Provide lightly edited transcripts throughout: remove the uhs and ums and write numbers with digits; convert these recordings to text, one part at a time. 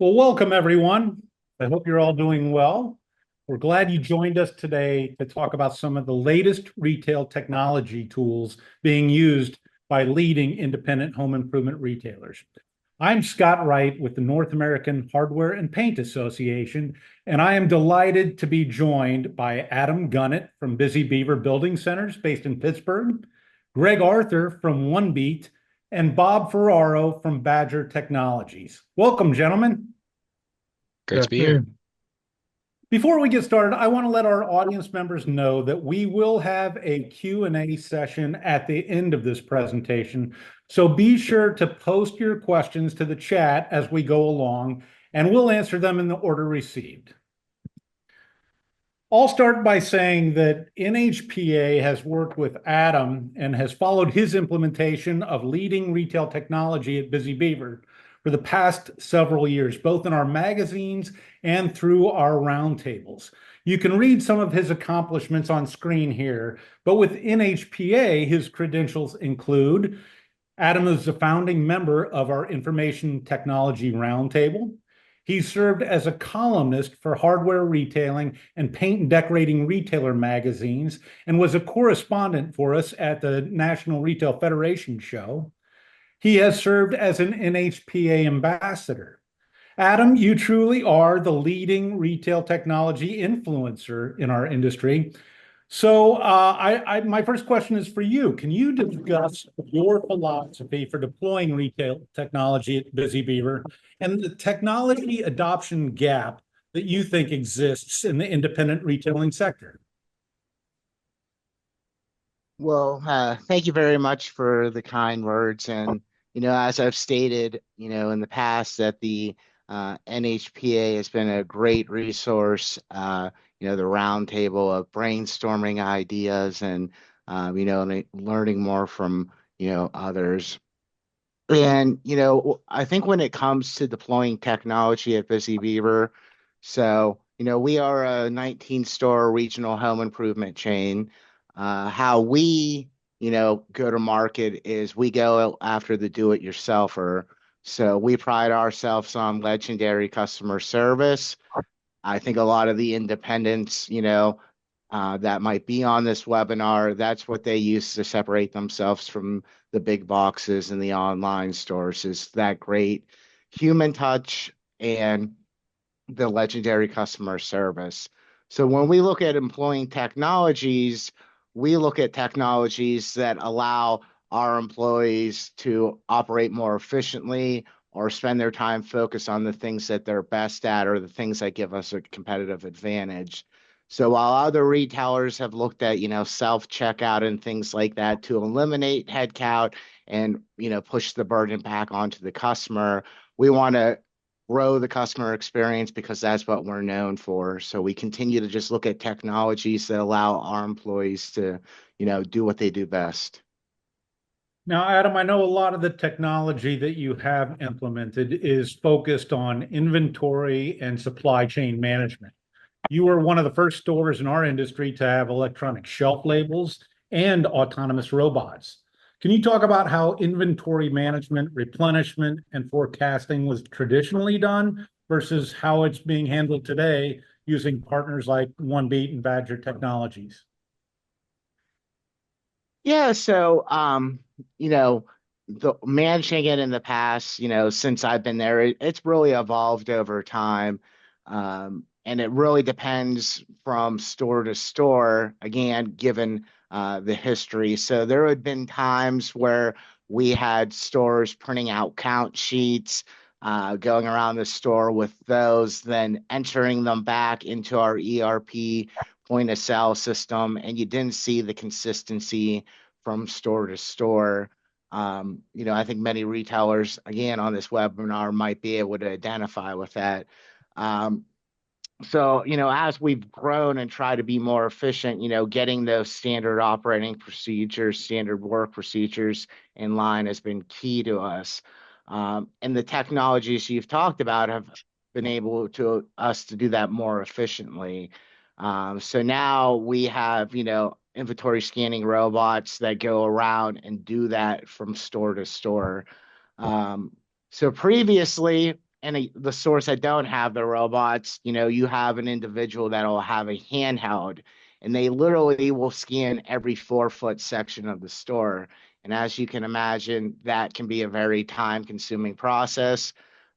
Well, welcome everyone. I hope you're all doing well. We're glad you joined us today to talk about some of the latest retail technology tools being used by leading independent home improvement retailers. I'm Scott Wright with the North American Hardware and Paint Association, and I am delighted to be joined by Adam Gunnett from Busy Beaver Building Centers based in Pittsburgh, Greg Arthur from OneBeat, and Bob Ferraro from Badger Technologies. Welcome, gentlemen. Great Good to be here. afternoon. Before we get started, I want to let our audience members know that we will have a Q&A session at the end of this presentation. So be sure to post your questions to the chat as we go along, and we'll answer them in the order received. I'll start by saying that NHPA has worked with Adam and has followed his implementation of leading retail technology at Busy Beaver for the past several years, both in our magazines and through our roundtables. You can read some of his accomplishments on screen here, but with NHPA, his credentials include Adam is the founding member of our Information Technology Roundtable. He served as a columnist for Hardware Retailing and Paint and Decorating Retailer magazines and was a correspondent for us at the National Retail Federation show. He has served as an NHPA ambassador. Adam, you truly are the leading retail technology influencer in our industry. So my first question is for you. Can you discuss your philosophy for deploying retail technology at Busy Beaver and the technology adoption gap that you think exists in the independent retailing sector? Well, thank you very much for the kind words. And, as I've stated, in the past that the NHPA has been a great resource, the roundtable of brainstorming ideas and, learning more from, others. And, I think when it comes to deploying technology at Busy Beaver, we are a 19-store regional home improvement chain. How we, go to market is we go after the do-it-yourselfer. So we pride ourselves on legendary customer service. I think a lot of the independents, that might be on this webinar, that's what they use to separate themselves from the big boxes and the online stores, is that great human touch and the legendary customer service. So when we look at employing technologies, we look at technologies that allow our employees to operate more efficiently or spend their time focused on the things that they're best at or the things that give us a competitive advantage. So while other retailers have looked at, self-checkout and things like that to eliminate headcount and, push the burden back onto the customer, we want to grow the customer experience because that's what we're known for. So we continue to just look at technologies that allow our employees to, do what they do best. Now, Adam, I know a lot of the technology that you have implemented is focused on inventory and supply chain management. You were one of the first stores in our industry to have electronic shelf labels and autonomous robots. Can you talk about how inventory management, replenishment, and forecasting was traditionally done versus how it's being handled today using partners like OneBeat and Badger Technologies? Yeah, so the managing it in the past, since I've been there, it's really evolved over time. And it really depends from store to store, again, given the history. So there had been times where we had stores printing out count sheets, going around the store with those, then entering them back into our ERP point of sale system, and you didn't see the consistency from store to store. I think many retailers, again, on this webinar might be able to identify with that. So, as we've grown and try to be more efficient, getting those standard operating procedures, standard work procedures in line has been key to us. And the technologies you've talked about have been able to us to do that more efficiently. So now we have, inventory scanning robots that go around and do that from store to store. So previously, the stores that don't have the robots, you have an individual that'll have a handheld, and they literally will scan every 4 foot section of the store. And as you can imagine, that can be a very time consuming process.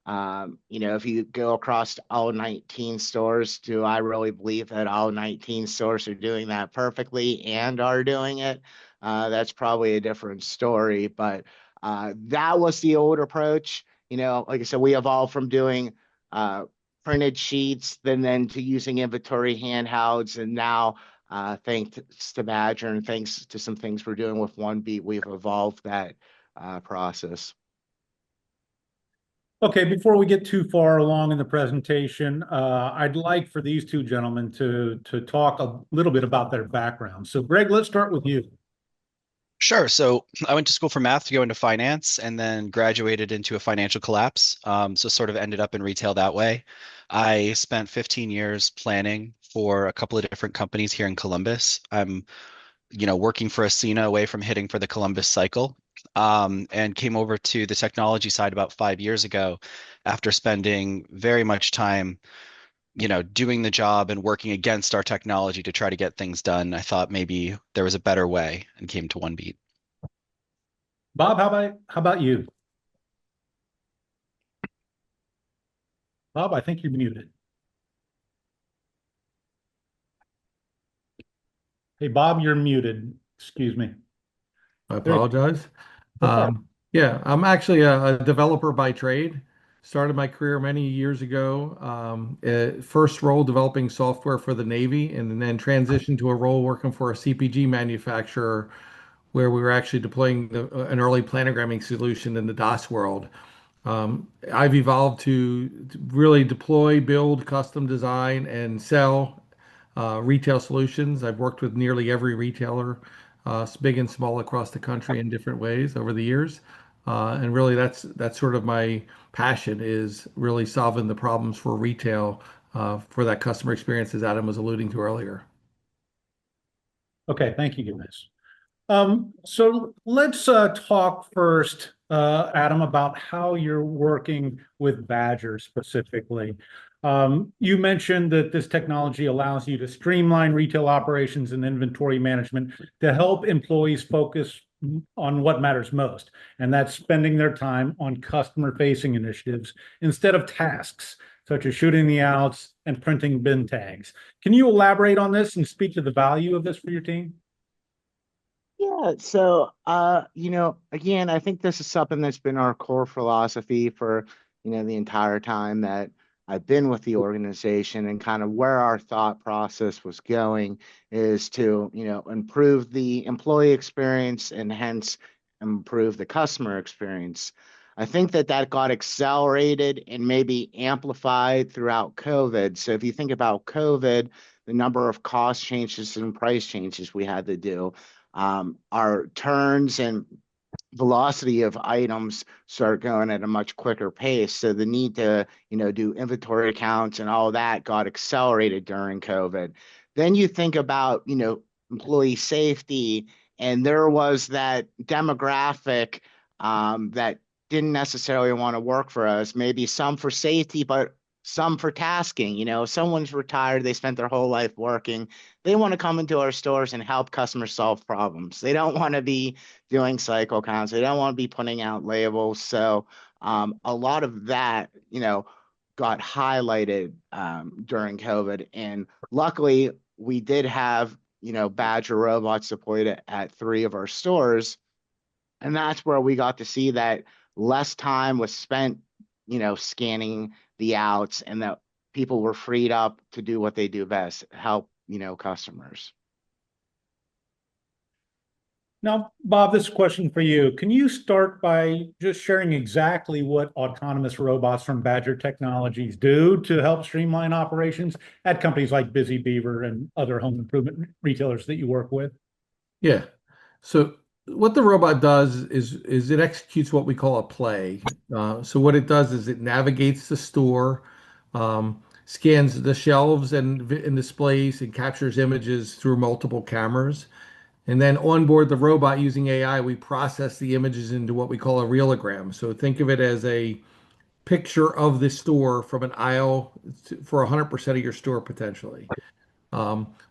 If you go across all 19 stores, do I really believe that all 19 stores are doing that perfectly and are doing it? That's probably a different story, but that was the old approach. Like I said, we evolved from doing uh, printed sheets, then to using inventory handhelds, and now thanks to Badger and thanks to some things we're doing with OneBeat, we've evolved that process. Okay, before we get too far along in the presentation, I'd like for these two gentlemen to talk a little bit about their background. So, Greg, let's start with you. Sure. So I went to school for math to go into finance and then graduated into a financial collapse. So sort of ended up in retail that way. I spent 15 years planning for a couple of different companies here in Columbus. I'm, working for Ascena away from hitting for the Columbus cycle. And came over to the technology side about 5 years ago after spending very much time, doing the job and working against our technology to try to get things done. I thought maybe there was a better way and came to OneBeat. Bob, how about you? Bob, I think you're muted. Hey, Bob, you're muted. Excuse me. I There you apologize. go. Okay. Yeah, I'm actually a developer by trade. Started my career many years ago. First role developing software for the Navy, and then transitioned to a role working for a CPG manufacturer where we were actually deploying an early planogramming solution in the DOS world. I've evolved to really deploy, build, custom design, and sell retail solutions. I've worked with nearly every retailer, big and small, across the country in different ways over the years. And really, that's sort of my passion, is really solving the problems for retail, for that customer experience, as Adam was alluding to earlier. Okay, thank you, guys. So let's talk first, Adam, about how you're working with Badger specifically. You mentioned that this technology allows you to streamline retail operations and inventory management to help employees focus on what matters most, and that's spending their time on customer-facing initiatives instead of tasks such as shooting the outs and printing bin tags. Can you elaborate on this and speak to the value of this for your team? Yeah, so again, I think this is something that's been our core philosophy for, the entire time that I've been with the organization, and kind of where our thought process was going is to, improve the employee experience and hence improve the customer experience. I think that got accelerated and maybe amplified throughout COVID. So if you think about COVID, the number of cost changes and price changes we had to do, our turns and velocity of items start going at a much quicker pace. So the need to, do inventory accounts and all that got accelerated during COVID. Then you think about, employee safety, and there was that demographic that didn't necessarily want to work for us, maybe some for safety, but some for tasking. If someone's retired, they spent their whole life working. They want to come into our stores and help customers solve problems. They don't want to be doing cycle counts. They don't want to be putting out labels. So a lot of that, got highlighted during COVID. And luckily, we did have, Badger robots deployed at 3 of our stores. And that's where we got to see that less time was spent, scanning the outs, and that people were freed up to do what they do best, help, customers. Now, Bob, this question for you. Can you start by just sharing exactly what autonomous robots from Badger Technologies do to help streamline operations at companies like Busy Beaver and other home improvement retailers that you work with? Yeah. So what the robot does is it executes what we call a play. So what it does is it navigates the store, scans the shelves and displays, and captures images through multiple cameras. And then onboard the robot using AI, we process the images into what we call a realogram. So think of it as picture of the store from an aisle for 100% of your store potentially.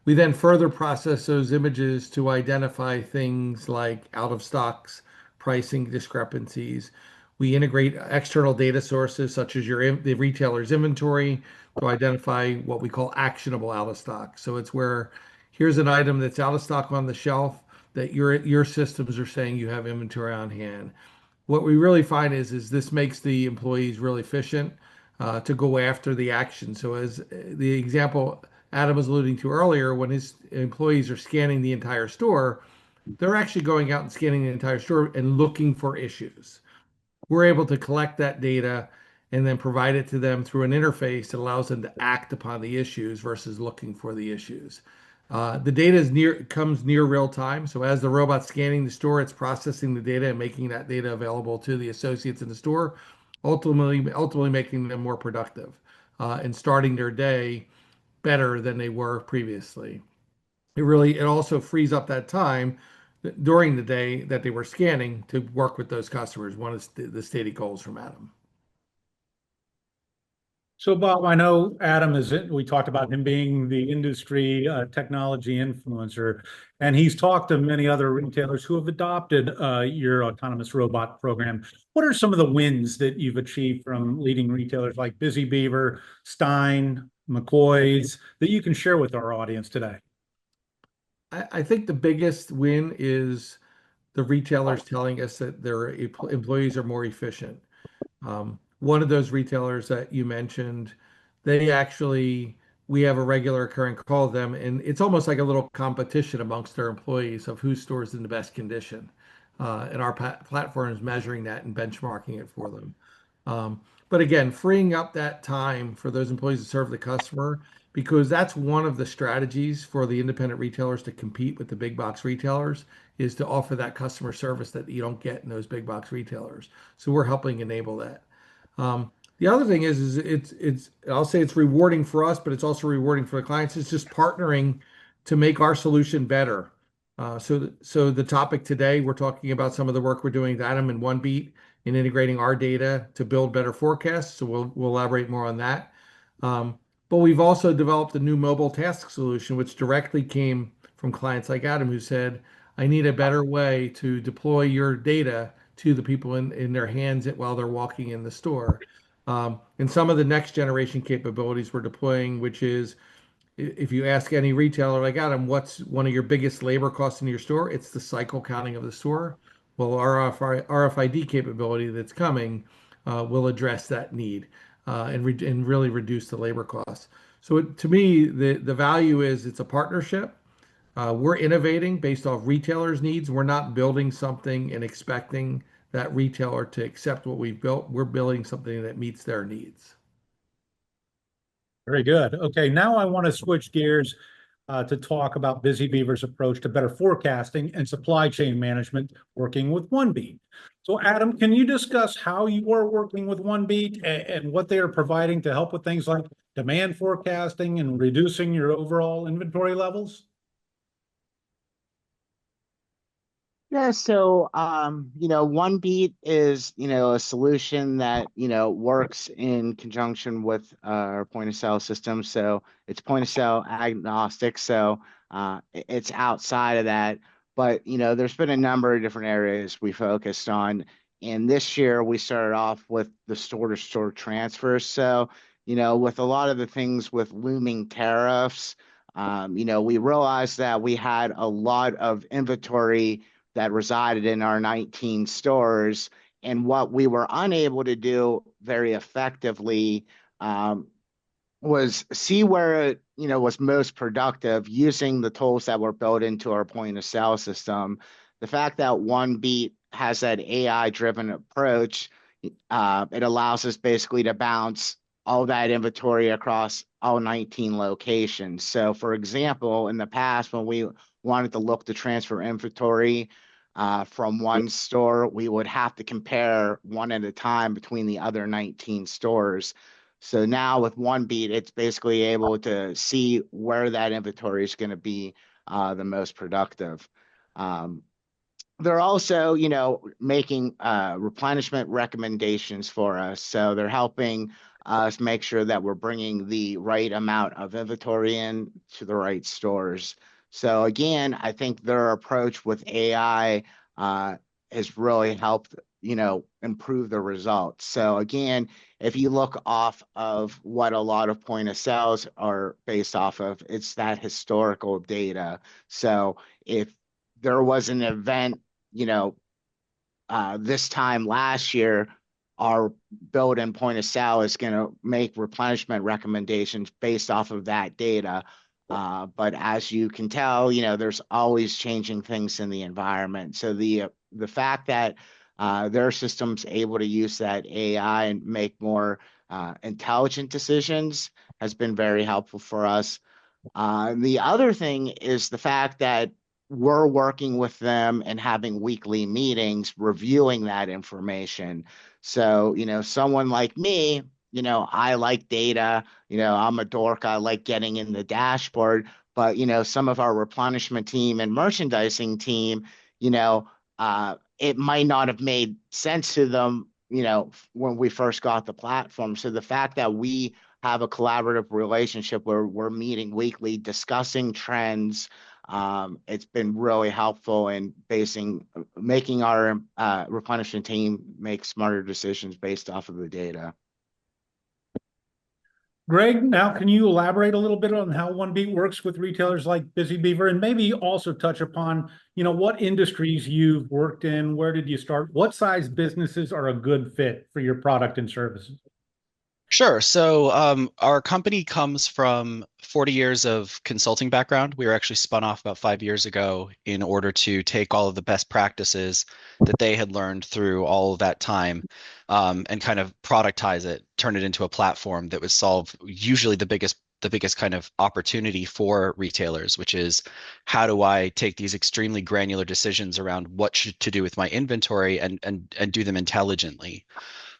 We then further process those images to identify things like out of stocks, pricing discrepancies. We integrate external data sources such as the retailer's inventory to identify what we call actionable out of stock. So it's where here's an item that's out of stock on the shelf that your systems are saying you have inventory on hand. What we really find is this makes the employees really efficient to go after the action. So as the example Adam was alluding to earlier, when his employees are scanning the entire store, they're actually going out and scanning the entire store and looking for issues. We're able to collect that data and then provide it to them through an interface that allows them to act upon the issues versus looking for the issues. The data comes near real time. So as the robot's scanning the store, it's processing the data and making that data available to the associates in the store, ultimately making them more productive and starting their day better than they were previously. It also frees up that time during the day that they were scanning to work with those customers. One of the stated goals from Adam. So, Bob, I know Adam we talked about him being the industry technology influencer, and he's talked to many other retailers who have adopted your autonomous robot program. What are some of the wins that you've achieved from leading retailers like Busy Beaver, Stein, McCoy's that you can share with our audience today? I think the biggest win is the retailers telling us that their employees are more efficient. One of those retailers that you mentioned, we have a regular occurring call with them, and it's almost like a little competition amongst their employees of whose store is in the best condition. And our platform is measuring that and benchmarking it for them. But again, freeing up that time for those employees to serve the customer, because that's one of the strategies for the independent retailers to compete with the big box retailers, is to offer that customer service that you don't get in those big box retailers. So we're helping enable that. The other thing is I'll say it's rewarding for us, but it's also rewarding for the clients. It's just partnering to make our solution better. So the topic today, we're talking about some of the work we're doing with Adam and OneBeat in integrating our data to build better forecasts. So we'll elaborate more on that. But we've also developed a new mobile task solution, which directly came from clients like Adam, who said, I need a better way to deploy your data to the people in their hands while they're walking in the store. And some of the next generation capabilities we're deploying, which is if you ask any retailer like Adam, what's one of your biggest labor costs in your store? It's the cycle counting of the store. Well, our RFID capability that's coming will address that need and really reduce the labor costs. So to me, the value is it's a partnership. We're innovating based off retailers' needs. We're not building something and expecting that retailer to accept what we've built. We're building something that meets their needs. Very good. Okay, now I want to switch gears to talk about Busy Beaver's approach to better forecasting and supply chain management working with OneBeat. So, Adam, can you discuss how you are working with OneBeat and what they are providing to help with things like demand forecasting and reducing your overall inventory levels? Yeah, so OneBeat is, a solution that, works in conjunction with our point of sale system. So it's point of sale agnostic. So it's outside of that. But, there's been a number of different areas we focused on. And this year we started off with the store-to-store transfers. So, with a lot of the things with looming tariffs, we realized that we had a lot of inventory that resided in our 19 stores. And what we were unable to do very effectively was see where it, was most productive using the tools that were built into our point of sale system. The fact that OneBeat has that AI-driven approach, it allows us basically to bounce all that inventory across all 19 locations. So for example, in the past, when we wanted to look to transfer inventory from one store, we would have to compare one at a time between the other 19 stores. So now with OneBeat, it's basically able to see where that inventory is going to be the most productive. they're also, making replenishment recommendations for us. So they're helping us make sure that we're bringing the right amount of inventory in to the right stores. So again, I think their approach with AI has really helped, improve the results. So again, if you look off of what a lot of point of sales are based off of, it's that historical data. So if there was an event, this time last year, our built-in point of sale is going to make replenishment recommendations based off of that data. But as you can tell, there's always changing things in the environment. So the fact that their system's able to use that AI and make more intelligent decisions has been very helpful for us. The other thing is the fact that we're working with them and having weekly meetings, reviewing that information. So, someone like me, I like data, I'm a dork, I like getting in the dashboard, but, some of our replenishment team and merchandising team, it might not have made sense to them, when we first got the platform. So the fact that we have a collaborative relationship where we're meeting weekly, discussing trends, it's been really helpful in making our replenishment team make smarter decisions based off of the data. Greg, now can you elaborate a little bit on how OneBeat works with retailers like Busy Beaver, and maybe also touch upon, what industries you've worked in, where did you start, what size businesses are a good fit for your product and services? Sure. So our company comes from 40 years of consulting background. We were actually spun off about 5 years ago in order to take all of the best practices that they had learned through all of that time, and kind of productize it, turn it into a platform that would solve usually the biggest kind of opportunity for retailers, which is how do I take these extremely granular decisions around what to do with my inventory and do them intelligently.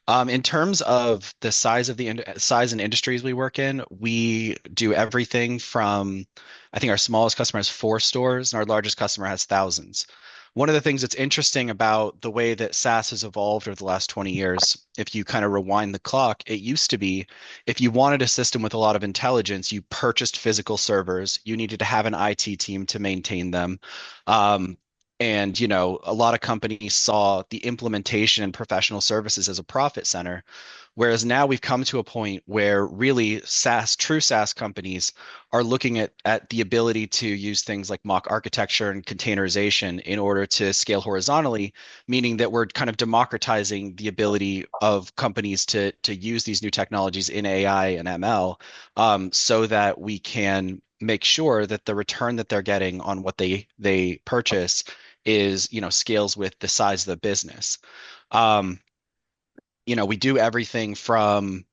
In terms of the size and industries we work in, we do everything from, I think our smallest customer has 4 stores and our largest customer has thousands. One of the things that's interesting about the way that SaaS has evolved over the last 20 years, if you kind of rewind the clock, it used to be if you wanted a system with a lot of intelligence, you purchased physical servers, you needed to have an IT team to maintain them. And, a lot of companies saw the implementation and professional services as a profit center. Whereas now we've come to a point where really true SaaS companies are looking at the ability to use things like mock architecture and containerization in order to scale horizontally, meaning that we're kind of democratizing the ability of companies to use these new technologies in AI and ML, so that we can make sure that the return that they're getting on what they purchase is, scales with the size of the business. We do everything from,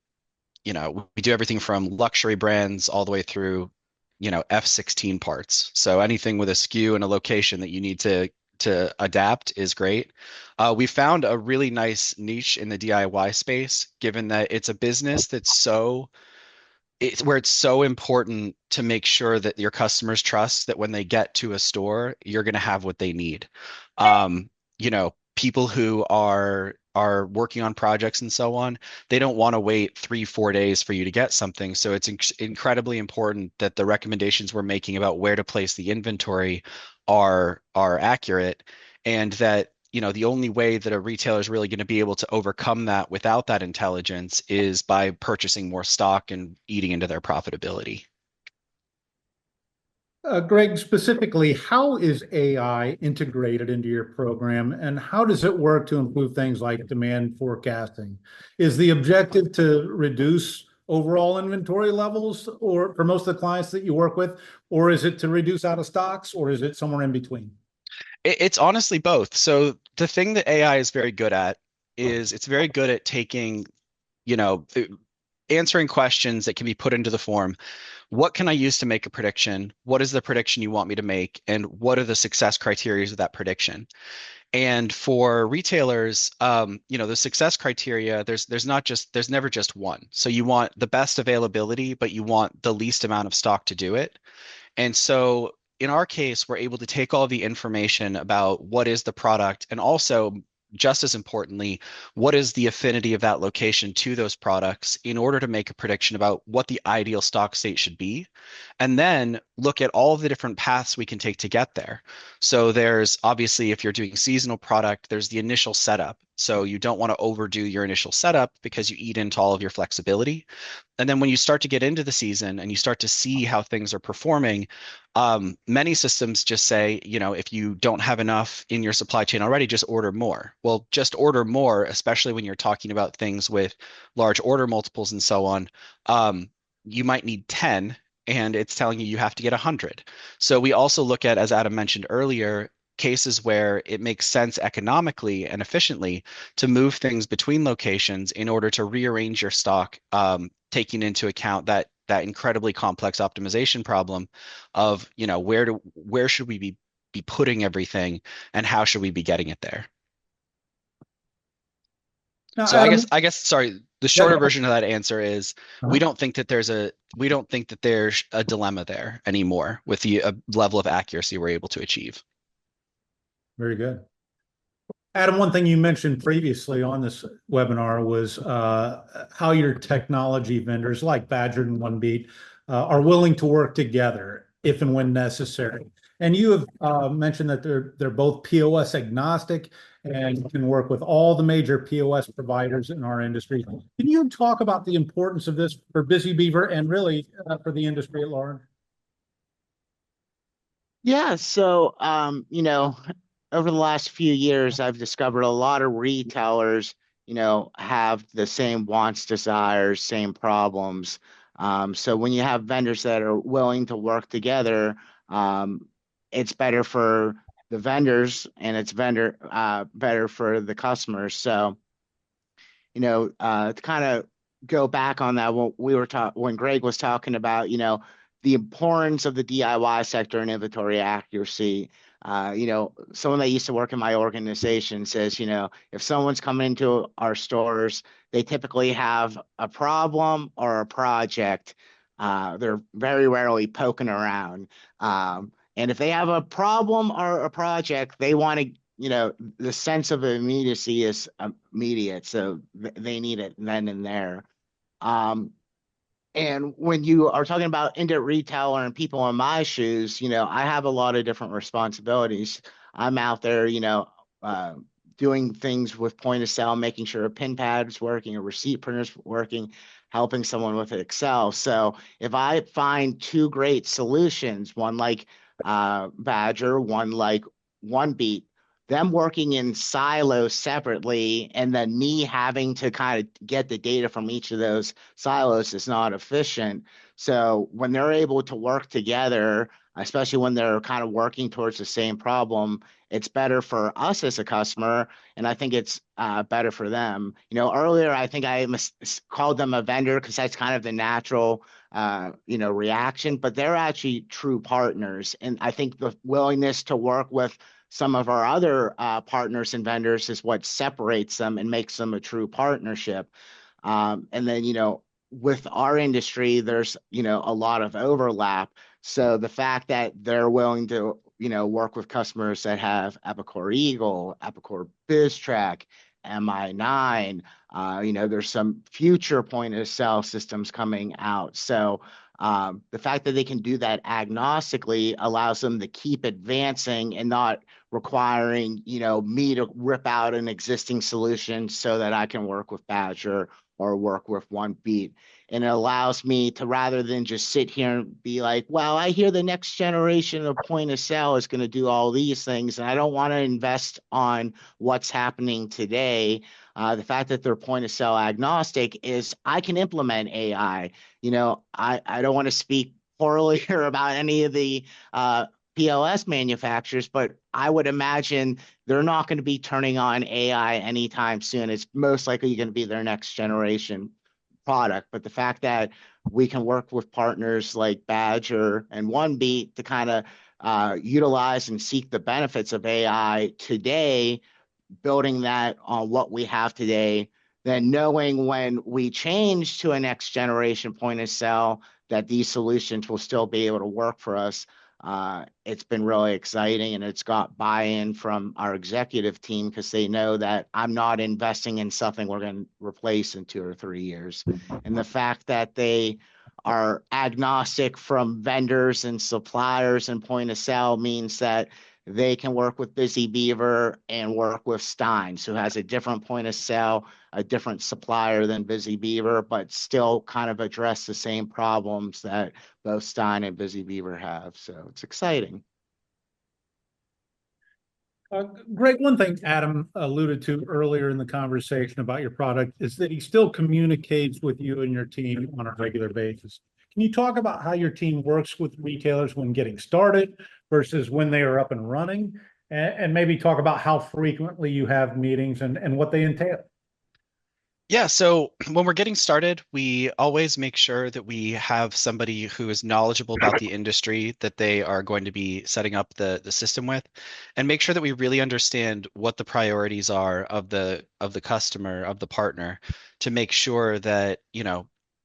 luxury brands all the way through, F-16 parts. So anything with a SKU and a location that you need to adapt is great. We found a really nice niche in the DIY space, given that it's a business where it's so important to make sure that your customers trust that when they get to a store, you're going to have what they need. People who are working on projects and so on, they don't want to wait 3-4 days for you to get something. So it's incredibly important that the recommendations we're making about where to place the inventory are accurate, and that the only way that a retailer is really going to be able to overcome that without that intelligence is by purchasing more stock and eating into their profitability. Greg, specifically, how is AI integrated into your program, and how does it work to improve things like demand forecasting? Is the objective to reduce overall inventory levels, or for most of the clients that you work with, or is it to reduce out of stocks, or is it somewhere in between? It's honestly both. So the thing that AI is very good at is it's very good at taking, answering questions that can be put into the form. What can I use to make a prediction? What is the prediction you want me to make? And what are the success criteria of that prediction? And for retailers, the success criteria, there's never just one. So you want the best availability, but you want the least amount of stock to do it. And so in our case, we're able to take all the information about what is the product, and also, just as importantly, what is the affinity of that location to those products in order to make a prediction about what the ideal stock state should be, and then look at all of the different paths we can take to get there. So there's obviously, if you're doing seasonal product, there's the initial setup. So you don't want to overdo your initial setup because you eat into all of your flexibility. And then when you start to get into the season and you start to see how things are performing, many systems just say, if you don't have enough in your supply chain already, just order more. Well, just order more, especially when you're talking about things with large order multiples and so on. You might need 10, and it's telling you you have to get 100. So we also look at, as Adam mentioned earlier, cases where it makes sense economically and efficiently to move things between locations in order to rearrange your stock, taking into account that incredibly complex optimization problem of, where should we be putting everything, and how should we be getting it there? Now, So Adam, I guess, sorry, the Yeah, shorter go. version of that answer is Uh-huh. we don't think that there's a dilemma there anymore with the level of accuracy we're able to achieve. Very good. Adam, one thing you mentioned previously on this webinar was how your technology vendors like Badger and OneBeat are willing to work together if and when necessary. And you have mentioned that they're both POS agnostic and can work with all the major POS providers in our industry. Can you talk about the importance of this for Busy Beaver and really for the industry at large? Yeah, so over the last few years, I've discovered a lot of retailers, have the same wants, desires, same problems. So when you have vendors that are willing to work together, it's better for the vendors and it's better for the customers. So, to kind of go back on that, when Greg was talking about, the importance of the DIY sector and inventory accuracy. Someone that used to work in my organization says, if someone's coming into our stores, they typically have a problem or a project. They're very rarely poking around. And if they have a problem or a project, they want to, the sense of immediacy is immediate. So they need it then and there. And when you are talking about indie retailer and people in my shoes, I have a lot of different responsibilities. I'm out there, doing things with point of sale, making sure a pin pad is working, a receipt printer is working, helping someone with Excel. So if I find two great solutions, one like Badger, one like OneBeat, them working in silos separately, and then me having to kind of get the data from each of those silos is not efficient. So when they're able to work together, especially when they're kind of working towards the same problem, it's better for us as a customer, and I think it's better for them. Earlier I think I called them a vendor because that's kind of the natural reaction, but they're actually true partners. And I think the willingness to work with some of our other partners and vendors is what separates them and makes them a true partnership. And then, with our industry, there's, a lot of overlap. So the fact that they're willing to, work with customers that have Epicor Eagle, Epicor BizTrack, MI9, there's some future point of sale systems coming out. So the fact that they can do that agnostically allows them to keep advancing and not requiring, me to rip out an existing solution so that I can work with Badger or work with OneBeat. And it allows me to, rather than just sit here and be like, well, I hear the next generation of point of sale is going to do all these things, and I don't want to invest on what's happening today. The fact that they're point of sale agnostic is I can implement AI. I don't want to speak poorly here about any of the POS manufacturers, but I would imagine they're not going to be turning on AI anytime soon. It's most likely going to be their next generation product. But the fact that we can work with partners like Badger and OneBeat to kind of utilize and seek the benefits of AI today, building that on what we have today, then knowing when we change to a next generation point of sale that these solutions will still be able to work for us. It's been really exciting, and it's got buy-in from our executive team because they know that I'm not investing in something we're going to replace in 2 or 3 years. And the fact that they are agnostic from vendors and suppliers and point of sale means that they can work with Busy Beaver and work with Steins, who has a different point of sale, a different supplier than Busy Beaver, but still kind of address the same problems that both Stein and Busy Beaver have. So it's exciting. Greg, one thing Adam alluded to earlier in the conversation about your product is that he still communicates with you and your team on a regular basis. Can you talk about how your team works with retailers when getting started versus when they are up and running? And maybe talk about how frequently you have meetings and what they entail. Yeah, so when we're getting started, we always make sure that we have somebody who is knowledgeable about the industry that they are going to be setting up the system with, and make sure that we really understand what the priorities are of the customer, of the partner, to make sure that,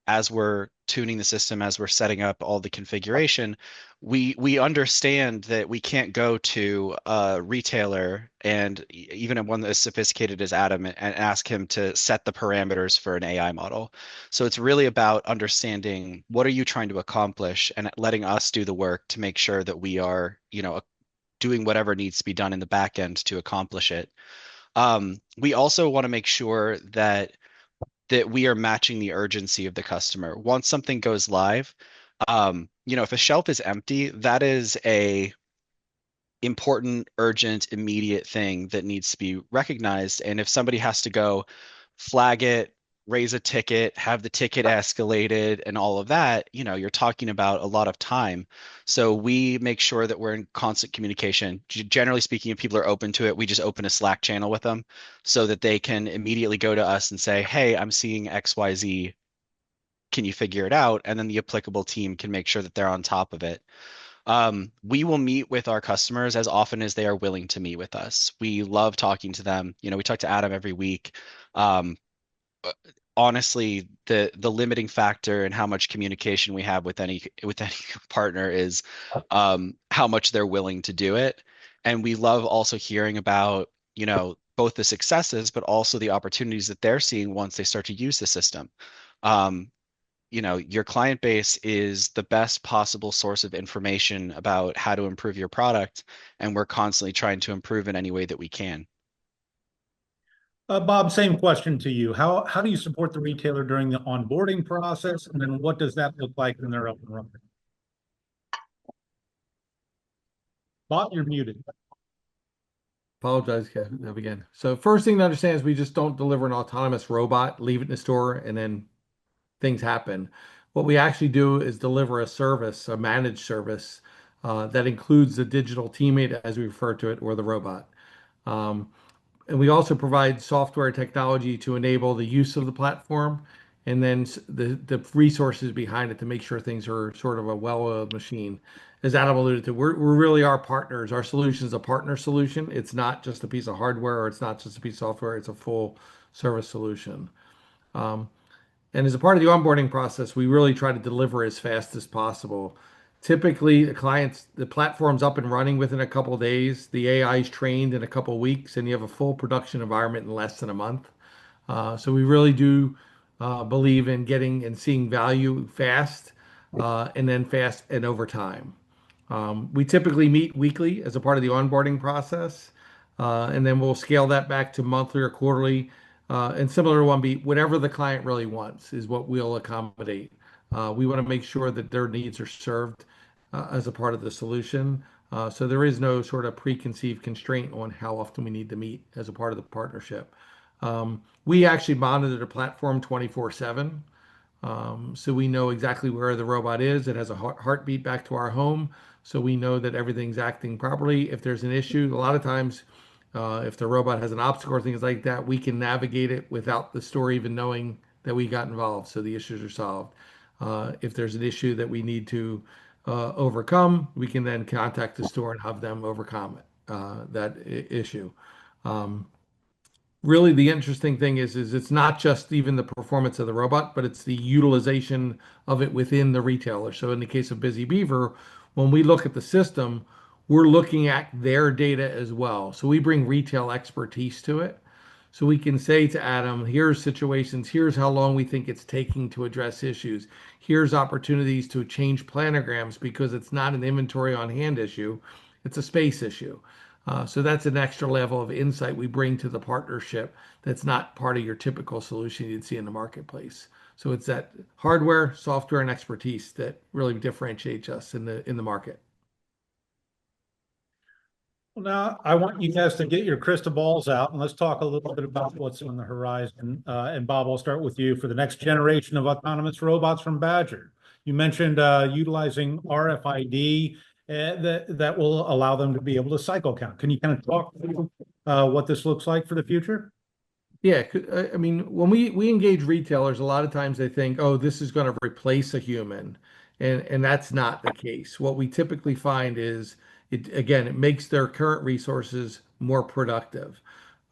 as we're tuning the system, as we're setting up all the configuration, we understand that we can't go to a retailer and even one as sophisticated as Adam and ask him to set the parameters for an AI model. So it's really about understanding what are you trying to accomplish and letting us do the work to make sure that we are, doing whatever needs to be done in the back end to accomplish it. We also want to make sure that we are matching the urgency of the customer. Once something goes live, if a shelf is empty, that is a important, urgent, immediate thing that needs to be recognized. And if somebody has to go flag it, raise a ticket, have the ticket escalated, and all of that, you're talking about a lot of time. So we make sure that we're in constant communication. Generally speaking, if people are open to it, we just open a Slack channel with them so that they can immediately go to us and say, hey, I'm seeing XYZ. Can you figure it out? And then the applicable team can make sure that they're on top of it. We will meet with our customers as often as they are willing to meet with us. We love talking to them. We talk to Adam every week. Honestly, the limiting factor in how much communication we have with any partner is how much they're willing to do it. And we love also hearing about, both the successes, but also the opportunities that they're seeing once they start to use the system. Your client base is the best possible source of information about how to improve your product, and we're constantly trying to improve in any way that we can. Bob, same question to you. How do you support the retailer during the onboarding process? And then what does that look like when they're up and running? Bob, you're muted. Apologize, again. So first thing to understand is we just don't deliver an autonomous robot, leave it in the store, and then things happen. What we actually do is deliver a service, a managed service that includes the digital teammate, as we refer to it, or the robot. And we also provide software technology to enable the use of the platform, and then the resources behind it to make sure things are sort of a well-oiled machine. As Adam alluded to, we're really our partners. Our solution is a partner solution. It's not just a piece of hardware, or it's not just a piece of software. It's a full service solution. And as a part of the onboarding process, we really try to deliver as fast as possible. Typically, the platform's up and running within a couple of days. The AI is trained in a couple of weeks, and you have a full production environment in less than a month. So we really do believe in getting and seeing value fast, and then fast and over time. We typically meet weekly as a part of the onboarding process, and then we'll scale that back to monthly or quarterly. And similar to OneBeat, whatever the client really wants is what we'll accommodate. We want to make sure that their needs are served as a part of the solution. So there is no sort of preconceived constraint on how often we need to meet as a part of the partnership. We actually monitor the platform 24/7. So we know exactly where the robot is. It has a heartbeat back to our home. So we know that everything's acting properly. If there's an issue, a lot of times, if the robot has an obstacle or things like that, we can navigate it without the store even knowing that we got involved. So the issues are solved. If there's an issue that we need to overcome, we can then contact the store and have them overcome that issue. Really, the interesting thing is it's not just even the performance of the robot, but it's the utilization of it within the retailer. So in the case of Busy Beaver, when we look at the system, we're looking at their data as well. So we bring retail expertise to it. So we can say to Adam, here's situations, here's how long we think it's taking to address issues. Here's opportunities to change planograms because it's not an inventory on hand issue, it's a space issue. So that's an extra level of insight we bring to the partnership that's not part of your typical solution you'd see in the marketplace. So it's that hardware, software, and expertise that really differentiates us in the market. Well, now I want you guys to get your crystal balls out and let's talk a little bit about what's on the horizon. And Bob, I'll start with you for the next generation of autonomous robots from Badger. You mentioned utilizing RFID that will allow them to be able to cycle count. Can you kind of talk through what this looks like for the future? Yeah, I mean, when we engage retailers, a lot of times they think, oh, this is going to replace a human, and that's not the case. What we typically find is it makes their current resources more productive.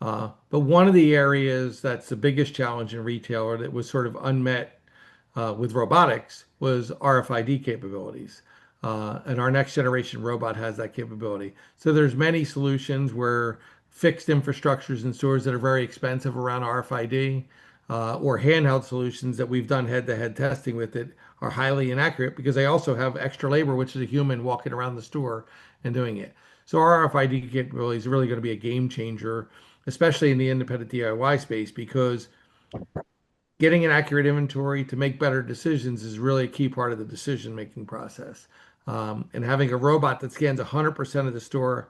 But one of the areas that's the biggest challenge in retail, or that was sort of unmet with robotics, was RFID capabilities. And our next generation robot has that capability. So there's many solutions where fixed infrastructures in stores that are very expensive around RFID, or handheld solutions that we've done head-to-head testing with it are highly inaccurate because they also have extra labor, which is a human walking around the store and doing it. So our RFID capability is really going to be a game changer, especially in the independent DIY space, because getting an accurate inventory to make better decisions is really a key part of the decision-making process. And having a robot that scans 100% of the store,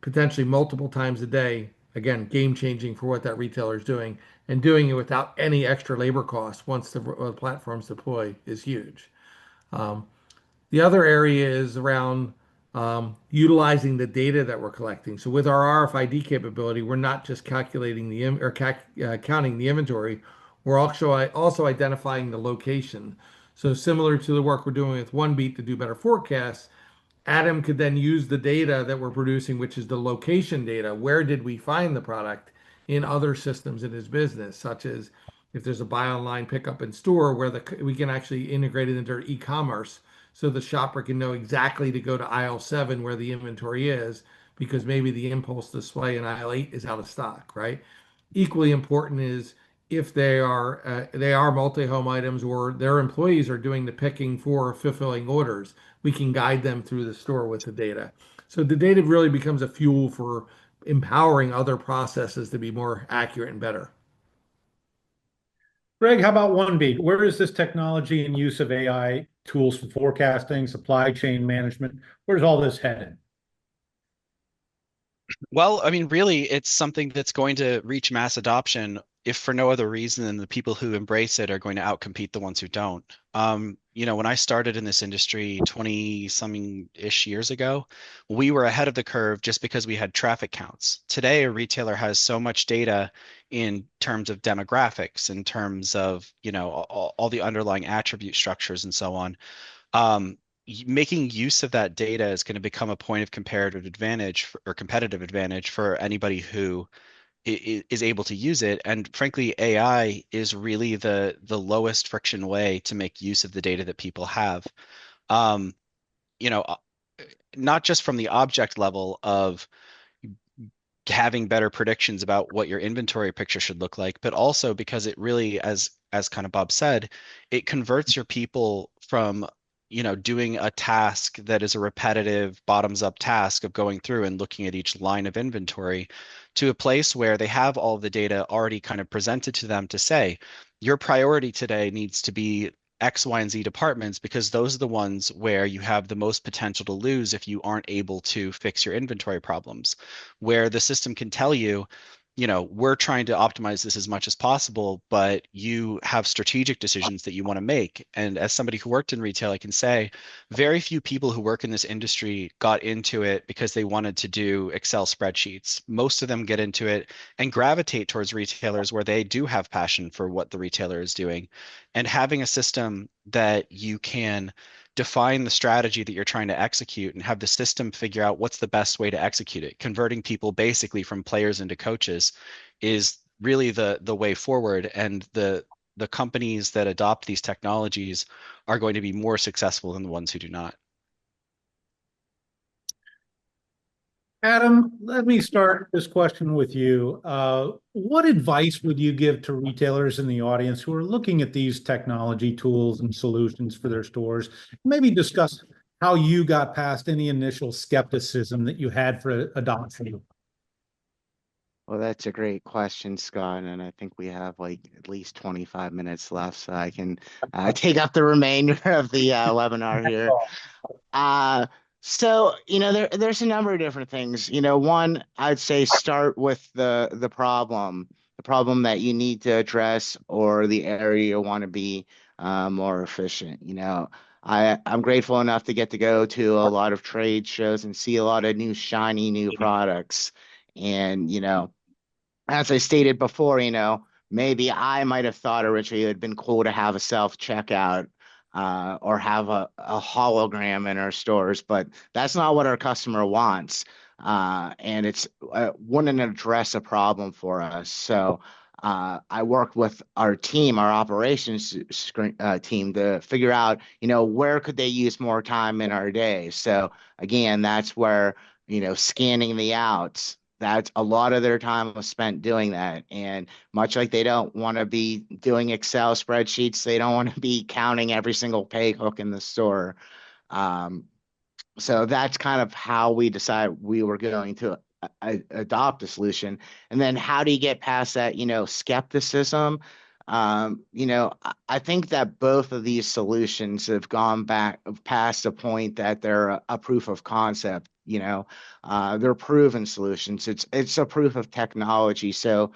potentially multiple times a day, again, game changing for what that retailer is doing, and doing it without any extra labor costs once the platforms deploy is huge. The other area is around utilizing the data that we're collecting. So with our RFID capability, we're not just calculating counting the inventory, we're also identifying the location. So similar to the work we're doing with OneBeat to do better forecasts, Adam could then use the data that we're producing, which is the location data. Where did we find the product in other systems in his business, such as if there's a buy online, pick up in store, where we can actually integrate it into e-commerce, so the shopper can know exactly to go to aisle 7 where the inventory is, because maybe the impulse display in aisle 8 is out of stock, right? Equally important is if they are multi-home items or their employees are doing the picking for fulfilling orders, we can guide them through the store with the data. So the data really becomes a fuel for empowering other processes to be more accurate and better. Greg, how about OneBeat? Where is this technology and use of AI tools for forecasting, supply chain management? Where's all this headed? Well, I mean, really, it's something that's going to reach mass adoption if for no other reason than the people who embrace it are going to outcompete the ones who don't. When I started in this industry 20 something ish years ago, we were ahead of the curve just because we had traffic counts. Today, a retailer has so much data in terms of demographics, in terms of, all the underlying attribute structures and so on. Making use of that data is going to become a point of comparative advantage or competitive advantage for anybody who is able to use it. And frankly, AI is really the lowest friction way to make use of the data that people have. Um, you know, uh, Not just from the object level of having better predictions about what your inventory picture should look like, but also because it really, as kind of Bob said, it converts your people from doing a task that is a repetitive bottoms up task of going through and looking at each line of inventory to a place where they have all of the data already kind of presented to them to say, your priority today needs to be X, Y, and Z departments because those are the ones where you have the most potential to lose if you aren't able to fix your inventory problems. Where the system can tell you, we're trying to optimize this as much as possible, but you have strategic decisions that you want to make. And as somebody who worked in retail, I can say very few people who work in this industry got into it because they wanted to do Excel spreadsheets. Most of them get into it and gravitate towards retailers where they do have passion for what the retailer is doing. And having a system that you can define the strategy that you're trying to execute and have the system figure out what's the best way to execute it. Converting people basically from players into coaches is really the way forward. And the companies that adopt these technologies are going to be more successful than the ones who do not. Adam, let me start this question with you. What advice would you give to retailers in the audience who are looking at these technology tools and solutions for their stores? Maybe discuss how you got past any initial skepticism that you had for adoption. Well, that's a great question, Scott, and I think we have like at least 25 minutes left, so I can take up the remainder of the webinar here. Uh, there's a number of different things. One, I'd say start with the problem that you need to address or the area you want to be more efficient. I'm grateful enough to get to go to a lot of trade shows and see a lot of new shiny new products. And, as I stated before, maybe I might have thought originally it would been cool to have a self-checkout or have a hologram in our stores, but that's not what our customer wants. And it's wouldn't address a problem for us. So I worked with our team, our operations team, to figure out, where could they use more time in our day. So again, that's where, scanning the outs. That's a lot of their time was spent doing that. And much like they don't want to be doing Excel spreadsheets, they don't want to be counting every single pay hook in the store. Um, so that's kind of how we decided we were going to adopt a solution. And then how do you get past that, skepticism? I think that both of these solutions have gone back past the point that they're a proof of concept. They're proven solutions. It's a proof of technology. So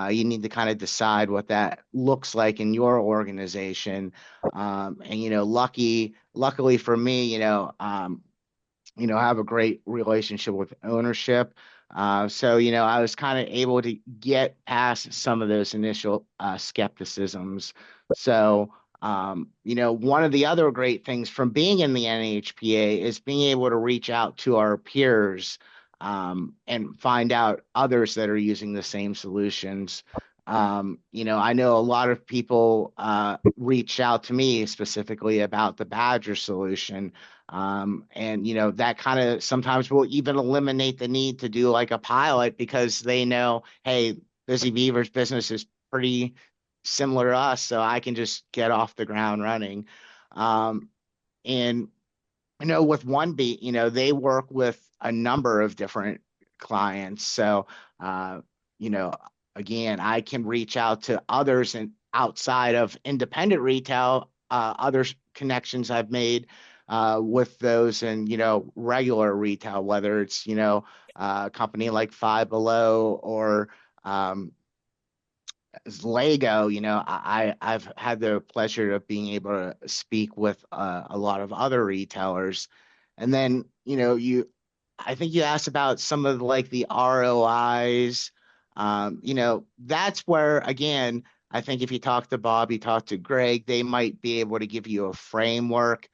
you need to kind of decide what that looks like in your organization. And luckily for me, I have a great relationship with ownership. So, I was kind of able to get past some of those initial skepticisms. So, one of the other great things from being in the NHPA is being able to reach out to our peers and find out others that are using the same solutions. I know a lot of people reach out to me specifically about the Badger solution. And that kind of sometimes will even eliminate the need to do like a pilot because they know, hey, Busy Beaver's business is pretty similar to us, so I can just get off the ground running. And with OneBeat, they work with a number of different clients. So, you know, again, I can reach out to others and outside of independent retail, other connections I've made with those and, regular retail, whether it's, a company like Five Below or Lego. I've had the pleasure of being able to speak with a lot of other retailers. And then, I think you asked about some of like the ROIs. That's where, again, I think if you talk to Bob, you talk to Greg, they might be able to give you a framework.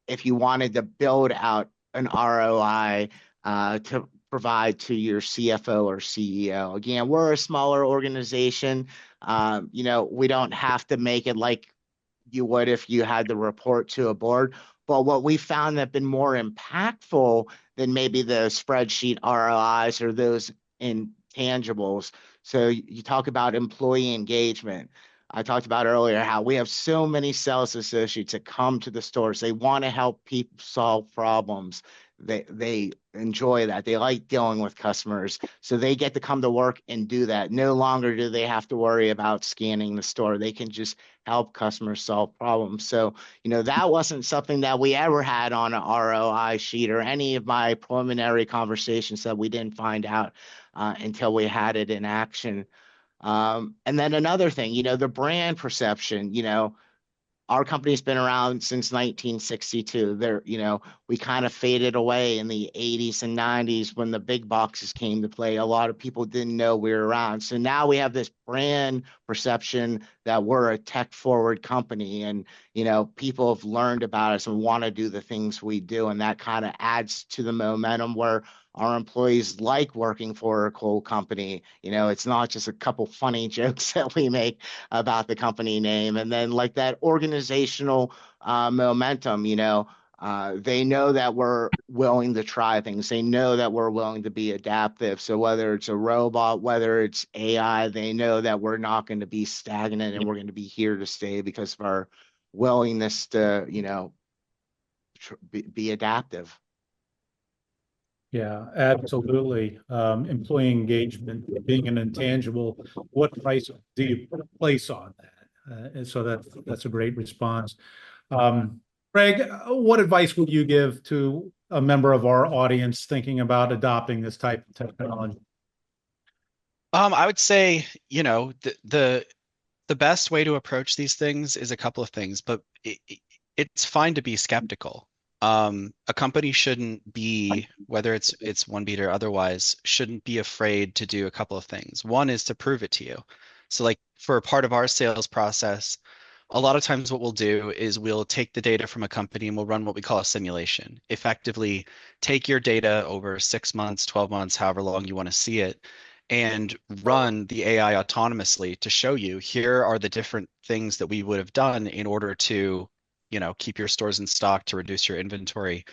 If you wanted to build out an ROI to provide to your CFO or CEO. Again, we're a smaller organization. We don't have to make it like you would if you had to report to a board. But what we found that been more impactful than maybe the spreadsheet ROIs or those intangibles. So you talk about employee engagement. I talked about earlier how we have so many sales associates that come to the stores. They want to help people solve problems. They enjoy that. They like dealing with customers. So they get to come to work and do that. No longer do they have to worry about scanning the store. They can just help customers solve problems. So, that wasn't something that we ever had on an ROI sheet or any of my preliminary conversations that we didn't find out until we had it in action. And then another thing, the brand perception, our company's been around since 1962. We kind of faded away in the 80s and 90s when the big boxes came to play. A lot of people didn't know we were around. So now we have this brand perception that we're a tech forward company and, people have learned about us and want to do the things we do. And that kind of adds to the momentum where our employees like working for a cool company. It's not just a couple funny jokes that we make about the company name. And then like that organizational momentum, They know that we're willing to try things. They know that we're willing to be adaptive. So whether it's a robot, whether it's AI, they know that we're not going to be stagnant and we're going to be here to stay because of our willingness to, be adaptive. Yeah, absolutely. Employee engagement being an intangible, what price do you place on that? And so that's a great response. Greg, what advice would you give to a member of our audience thinking about adopting this type of technology? I would say, the best way to approach these things is a couple of things, but it's fine to be skeptical. A company shouldn't be, whether it's OneBeat or otherwise, shouldn't be afraid to do a couple of things. One is to prove it to you. So like for part of our sales process, a lot of times what we'll do is we'll take the data from a company and we'll run what we call a simulation. Effectively, take your data over 6 months, 12 months, however long you want to see it, and run the AI autonomously to show you here are the different things that we would have done in order to, keep your stores in stock, to reduce your inventory,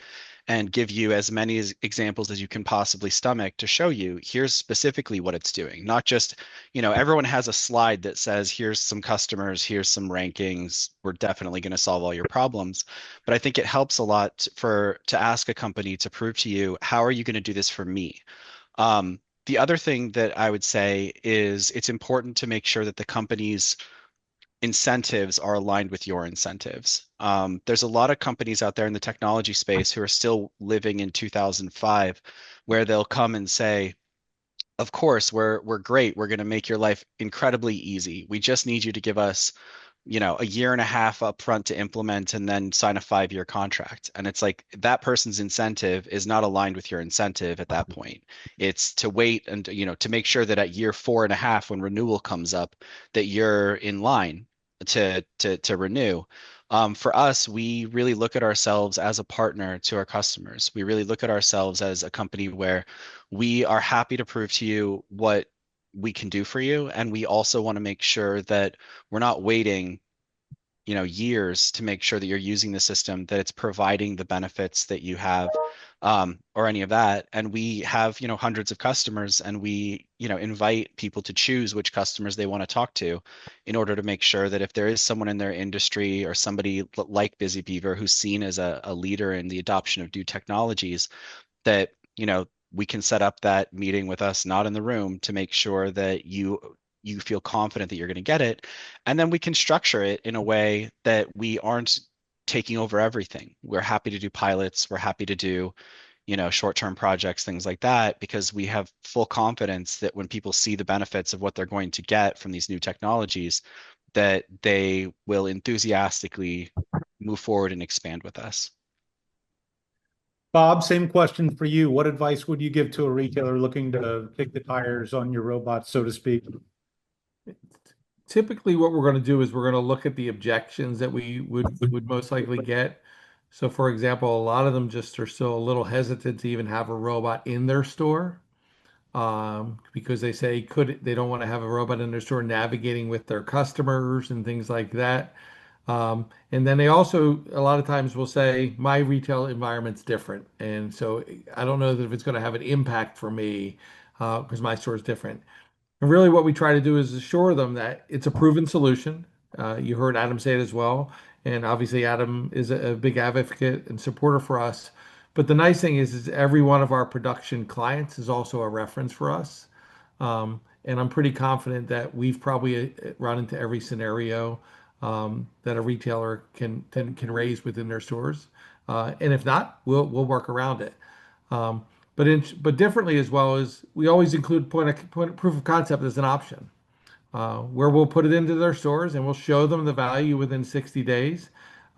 and give you as many examples as you can possibly stomach to show you here's specifically what it's doing. Not just, everyone has a slide that says here's some customers, here's some rankings, we're definitely going to solve all your problems. But I think it helps a lot to ask a company to prove to you, how are you going to do this for me? The other thing that I would say is it's important to make sure that the company's incentives are aligned with your incentives. There's a lot of companies out there in the technology space who are still living in 2005, where they'll come and say, of course, we're great. We're going to make your life incredibly easy. We just need you to give us, a year and a half up front to implement and then sign a 5-year contract. And it's like that person's incentive is not aligned with your incentive at that point. It's to wait and, to make sure that at year 4.5, when renewal comes up, that you're in line to renew. For us, we really look at ourselves as a partner to our customers. We really look at ourselves as a company where we are happy to prove to you what we can do for you. And we also want to make sure that we're not waiting, years to make sure that you're using the system, that it's providing the benefits that you have, or any of that. And we have, hundreds of customers, and we, invite people to choose which customers they want to talk to in order to make sure that if there is someone in their industry or somebody like Busy Beaver who's seen as a leader in the adoption of new technologies, that, we can set up that meeting with us, not in the room, to make sure that you feel confident that you're going to get it. And then we can structure it in a way that we aren't taking over everything. We're happy to do pilots. We're happy to do, short-term projects, things like that, because we have full confidence that when people see the benefits of what they're going to get from these new technologies, that they will enthusiastically move forward and expand with us. Bob, same question for you. What advice would you give to a retailer looking to kick the tires on your robot, so to speak? Typically, what we're going to do is we're going to look at the objections that we would most likely get. So, for example, a lot of them just are still a little hesitant to even have a robot in their store, because they say they don't want to have a robot in their store navigating with their customers and things like that. And then they also a lot of times will say my retail environment's different, and so I don't know that if it's going to have an impact for me, because my store is different. And really, what we try to do is assure them that it's a proven solution. You heard Adam say it as well, and obviously Adam is a big advocate and supporter for us. But the nice thing is every one of our production clients is also a reference for us. And I'm pretty confident that we've probably run into every scenario that a retailer can raise within their stores. And if not, we'll work around it. But differently as well, as we always include proof of concept as an option, where we'll put it into their stores and we'll show them the value within 60 days.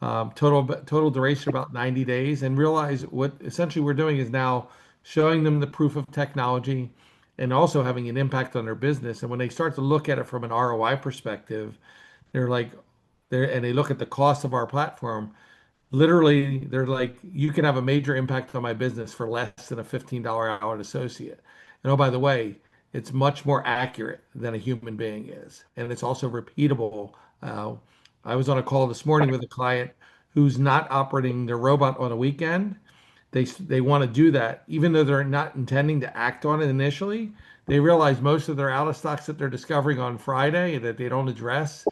Total duration about 90 days, and realize what essentially we're doing is now showing them the proof of technology and also having an impact on their business. And when they start to look at it from an ROI perspective, they're like, they look at the cost of our platform. Literally, they're like, you can have a major impact on my business for less than a $15 hour associate. And oh, by the way, it's much more accurate than a human being is. And it's also repeatable. I was on a call this morning with a client who's not operating their robot on a weekend, they want to do that, even though they're not intending to act on it initially. They realize most of their out of stocks that they're discovering on Friday that they don't address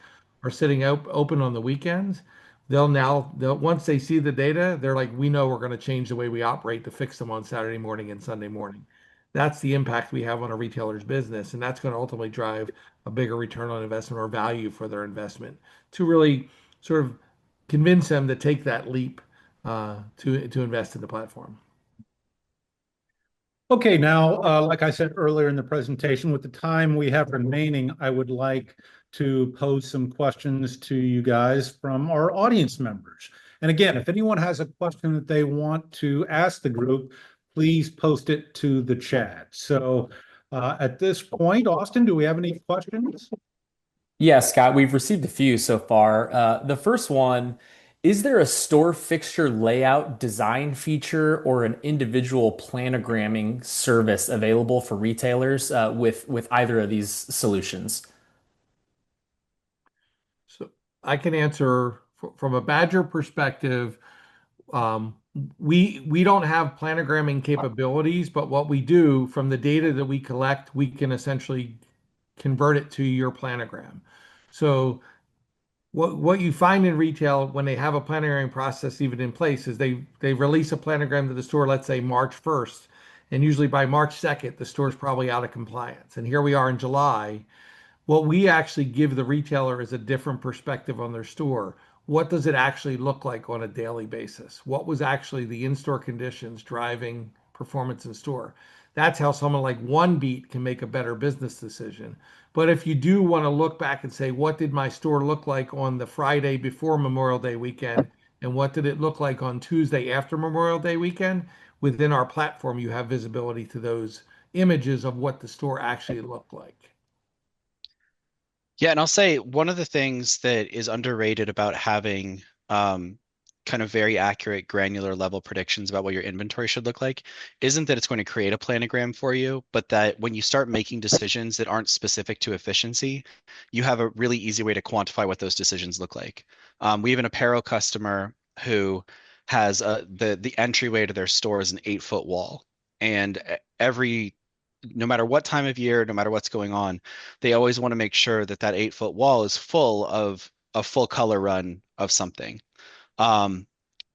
are sitting open on the weekends. They'll once they see the data, they're like, we know we're going to change the way we operate to fix them on Saturday morning and Sunday morning. That's the impact we have on a retailer's business, and that's going to ultimately drive a bigger return on investment or value for their investment to really sort of convince them to take that leap to invest in the platform. Okay, now, like I said earlier in the presentation, with the time we have remaining, I would like to pose some questions to you guys from our audience members. And again, if anyone has a question that they want to ask the group, please post it to the chat. So at this point, Austin, do we have any questions? Yeah, Scott, we've received a few so far. The first one, is there a store fixture layout design feature or an individual planogramming service available for retailers with either of these solutions? So I can answer from a Badger perspective. Um, we don't have planogramming capabilities, but what we do from the data that we collect, we can essentially convert it to your planogram. So what you find in retail when they have a planogram process even in place is they release a planogram to the store, let's say March 1st, and usually by March 2nd, the store's probably out of compliance. And here we are in July. What we actually give the retailer is a different perspective on their store. What does it actually look like on a daily basis? What was actually the in-store conditions driving performance in store? That's how someone like OneBeat can make a better business decision. But if you do want to look back and say, what did my store look like on the Friday before Memorial Day weekend? And what did it look like on Tuesday after Memorial Day weekend? Within our platform, you have visibility to those images of what the store actually looked like. Yeah, and I'll say one of the things that is underrated about having kind of very accurate granular level predictions about what your inventory should look like isn't that it's going to create a planogram for you, but that when you start making decisions that aren't specific to efficiency, you have a really easy way to quantify what those decisions look like. We have an apparel customer who has the entryway to their store is an 8-foot wall, and no matter what time of year, no matter what's going on, they always want to make sure that that 8-foot wall is full of a full color run of something.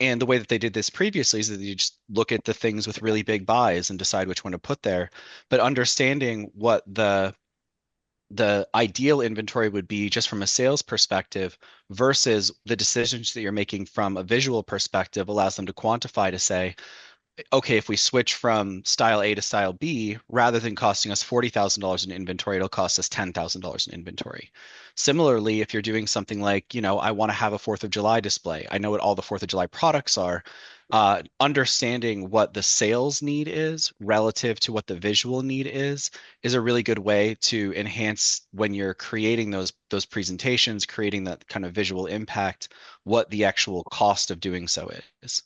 And the way that they did this previously is that you just look at the things with really big buys and decide which one to put there. But understanding what the ideal inventory would be just from a sales perspective versus the decisions that you're making from a visual perspective allows them to quantify to say, okay, if we switch from style A to style B, rather than costing us $40,000 in inventory, it'll cost us $10,000 in inventory. Similarly, if you're doing something like, I want to have a 4th of July display, I know what all the 4th of July products are. Understanding what the sales need is relative to what the visual need is a really good way to enhance when you're creating those presentations, creating that kind of visual impact, what the actual cost of doing so is.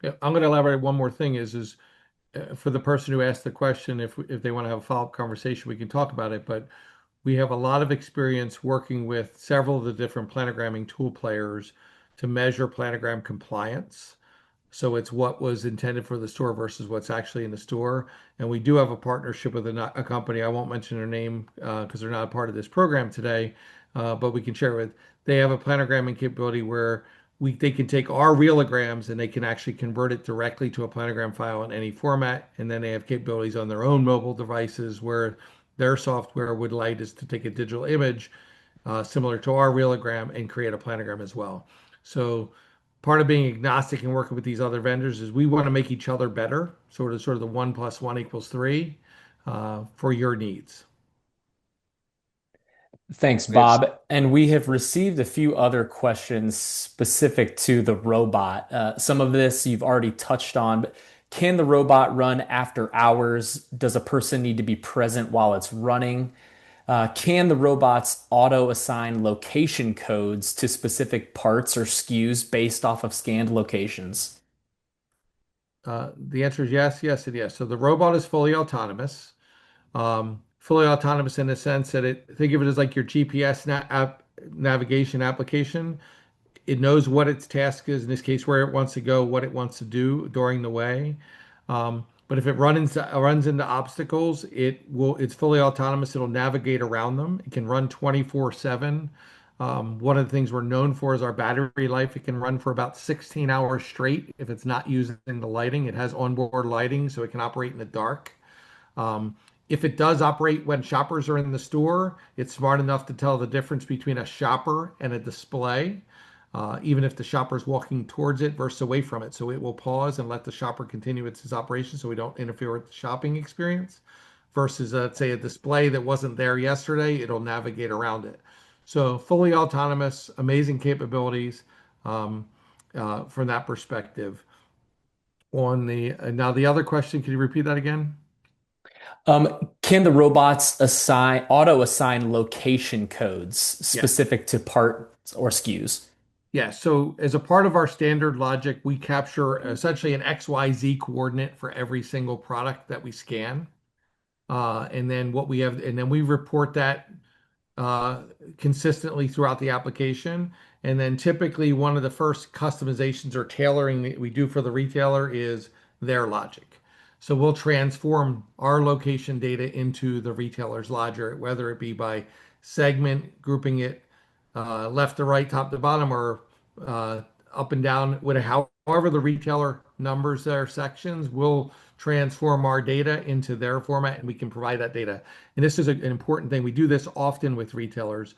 Yeah, I'm going to elaborate one more thing is for the person who asked the question, if they want to have a follow-up conversation, we can talk about it. But we have a lot of experience working with several of the different planogramming tool players to measure planogram compliance. So it's what was intended for the store versus what's actually in the store. And we do have a partnership with a company. I won't mention their name because they're not a part of this program today, but we can share with. They have a planogramming capability where they can take our reelograms and they can actually convert it directly to a planogram file in any format. And then they have capabilities on their own mobile devices where their software would like us to take a digital image similar to our reelogram and create a planogram as well. So part of being agnostic and working with these other vendors is we want to make each other better, sort of the 1 + 1 = 3 for your needs. Thanks, Bob. And we have received a few other questions specific to the robot. Some of this you've already touched on, but can the robot run after hours? Does a person need to be present while it's running? Can the robots auto assign location codes to specific parts or SKUs based off of scanned locations? The answer is yes, yes, and yes. So the robot is fully autonomous. Fully autonomous in the sense that think of it as like your GPS navigation application. It knows what its task is, in this case, where it wants to go, what it wants to do during the way. But if it runs into obstacles, it's fully autonomous. It'll navigate around them. It can run 24/7. One of the things we're known for is our battery life. It can run for about 16 hours straight if it's not using the lighting. It has onboard lighting, so it can operate in the dark. If it does operate when shoppers are in the store, it's smart enough to tell the difference between a shopper and a display, even if the shopper is walking towards it versus away from it. So it will pause and let the shopper continue its operation so we don't interfere with the shopping experience. Versus, let's say, a display that wasn't there yesterday, it'll navigate around it. So fully autonomous, amazing capabilities from that perspective. Now the other question, can you repeat that again? Can the robots auto assign location codes specific to parts or SKUs? Yeah, so as a part of our standard logic, we capture essentially an XYZ coordinate for every single product that we scan. And then we report that consistently throughout the application. And then typically one of the first customizations or tailoring that we do for the retailer is their logic. So we'll transform our location data into the retailer's logic, whether it be by segment, grouping it left to right, top to bottom, or up and down. However the retailer numbers their sections, we'll transform our data into their format, and we can provide that data. And this is an important thing. We do this often with retailers,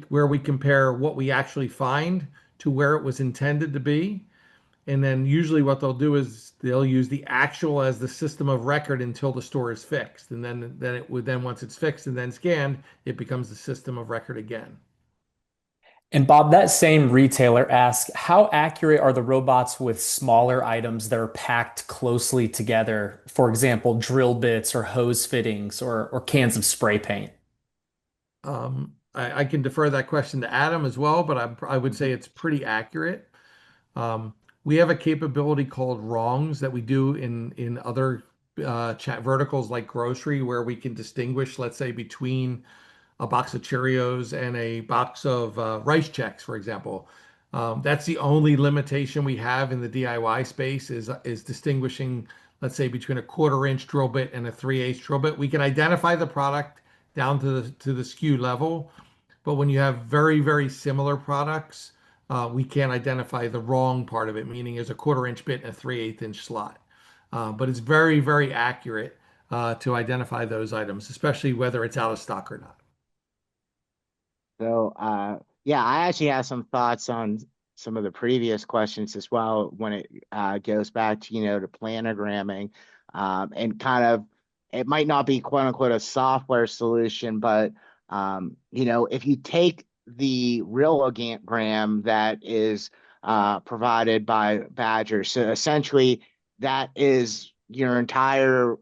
where we compare what we actually find to where it was intended to be. And then usually what they'll do is they'll use the actual as the system of record until the store is fixed. And then once it's fixed and then scanned, it becomes the system of record again. And Bob, that same retailer asks, how accurate are the robots with smaller items that are packed closely together? For example, drill bits or hose fittings or cans of spray paint. I can defer that question to Adam as well, but I would say it's pretty accurate. We have a capability called wrongs that we do in other chat verticals like grocery, where we can distinguish, let's say, between a box of Cheerios and a box of Rice Chex, for example. That's the only limitation we have in the DIY space is distinguishing, let's say, between a 1/4-inch drill bit and a 3/8 drill bit. We can identify the product down to the SKU level, but when you have very, very similar products, we can't identify the wrong part of it, meaning there's a 1/4-inch bit and a 3/8-inch slot. But it's very, very accurate to identify those items, especially whether it's out of stock or not. So, yeah, I actually have some thoughts on some of the previous questions as well when it goes back to, to planogramming, and kind of, it might not be quote unquote a software solution, but, if you take the realogram that is provided by Badger, so essentially that is your entire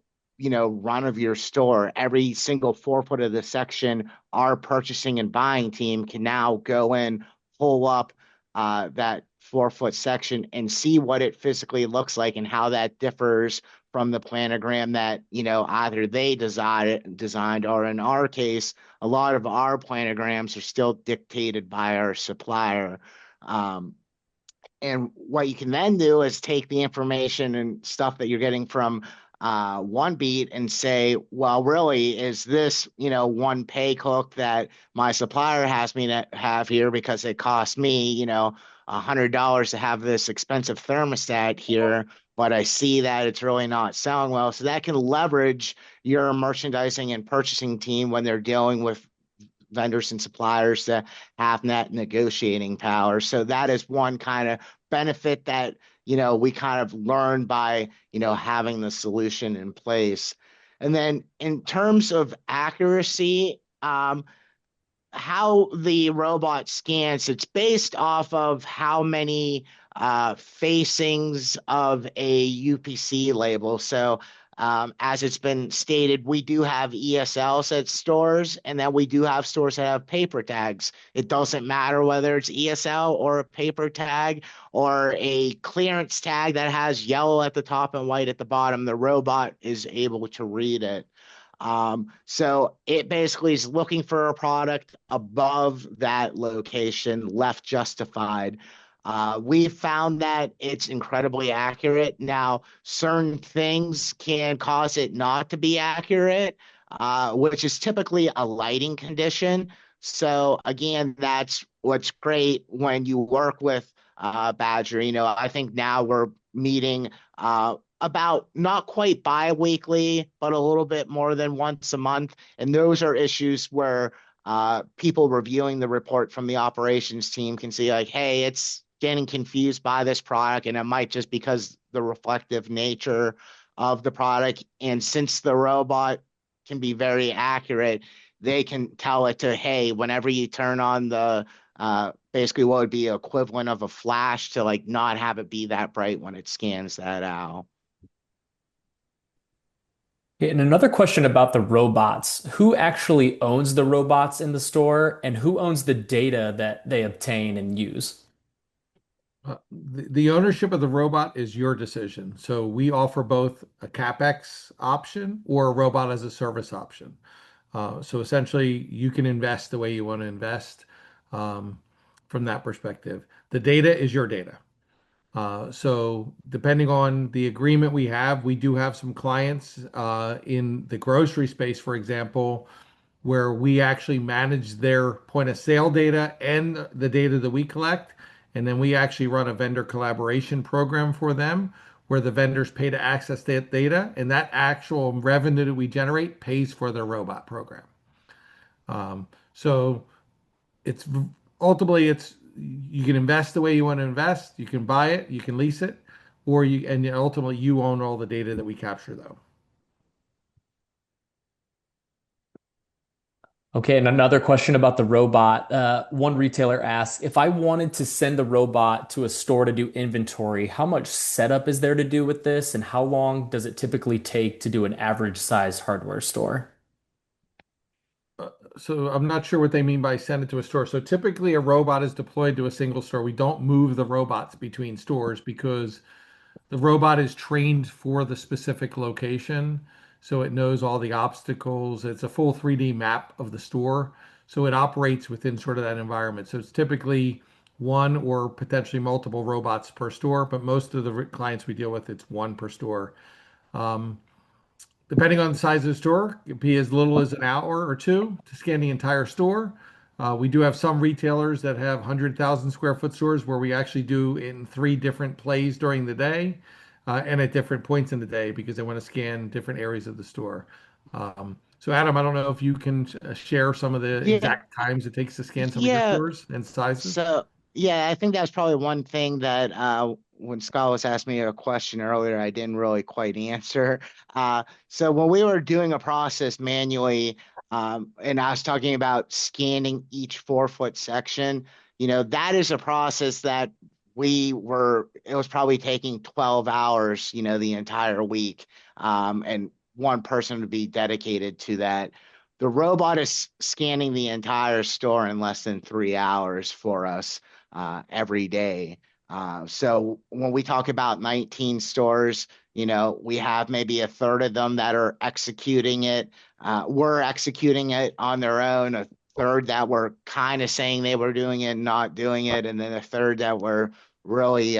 run of your store. Every single 4 foot of the section, our purchasing and buying team can now go in, pull up that 4 foot section and see what it physically looks like and how that differs from the planogram that either they designed, or in our case, a lot of our planograms are still dictated by our supplier. And what you can then do is take the information and stuff that you're getting from OneBeat and say, well, really, is this, one pay cook that my supplier has me to have here because it cost me, $100 to have this expensive thermostat here, but I see that it's really not selling well. So that can leverage your merchandising and purchasing team when they're dealing with vendors and suppliers to have that negotiating power. So that is one kind of benefit that we kind of learn by, having the solution in place. And then in terms of accuracy, how the robot scans, it's based off of how many facings of a UPC label. So as it's been stated, we do have ESLs at stores, and then we do have stores that have paper tags. It doesn't matter whether it's ESL or a paper tag or a clearance tag that has yellow at the top and white at the bottom. The robot is able to read it. So it basically is looking for a product above that location, left justified. We've found that it's incredibly accurate. Now, certain things can cause it not to be accurate, which is typically a lighting condition. So again, that's what's great when you work with Badger. I think now we're meeting about not quite bi-weekly, but a little bit more than once a month. And those are issues where people reviewing the report from the operations team can see like, hey, it's getting confused by this product, and it might just because the reflective nature of the product. And since the robot can be very accurate, they can tell it to, hey, whenever you turn on the basically what would be equivalent of a flash, to like not have it be that bright when it scans that out. And another question about the robots. Who actually owns the robots in the store, and who owns the data that they obtain and use? The ownership of the robot is your decision. So we offer both a CapEx option or a robot as a service option. So essentially, you can invest the way you want to invest from that perspective. The data is your data. So depending on the agreement we do have some clients in the grocery space, for example, where we actually manage their point of sale data and the data that we collect. And then we actually run a vendor collaboration program for them where the vendors pay to access that data, and that actual revenue that we generate pays for their robot program. So it's ultimately it's you can invest the way you want to invest, you can buy it, you can lease it, or and ultimately you own all the data that we capture though. Okay, and another question about the robot. One retailer asked, if I wanted to send the robot to a store to do inventory, how much setup is there to do with this, and how long does it typically take to do an average size hardware store? So I'm not sure what they mean by send it to a store. So typically a robot is deployed to a single store. We don't move the robots between stores because the robot is trained for the specific location. So it knows all the obstacles. It's a full 3D map of the store. So it operates within sort of that environment. So it's typically one or potentially multiple robots per store, but most of the clients we deal with, it's one per store. Um, Depending on the size of the store, it could be as little as an hour or two to scan the entire store. We do have some retailers that have 100,000 square foot stores where we actually do in 3 different plays during the day and at different points in the day because they want to scan different areas of the store. So, Adam, I don't know if you can share some of the Yeah, exact times it takes to scan some of your yeah. stores and sizes. So yeah, I think that's probably one thing that when Scott was asking me a question earlier, I didn't really quite answer. So when we were doing a process manually, and I was talking about scanning each 4 foot section, that is a process that it was probably taking 12 hours, the entire week. And one person would be dedicated to that. The robot is scanning the entire store in less than 3 hours for us every day. So when we talk about 19 stores, we have maybe a third of them that are executing it. We're executing it on their own. A third that were kind of saying they were doing it, not doing it, and then a third that were really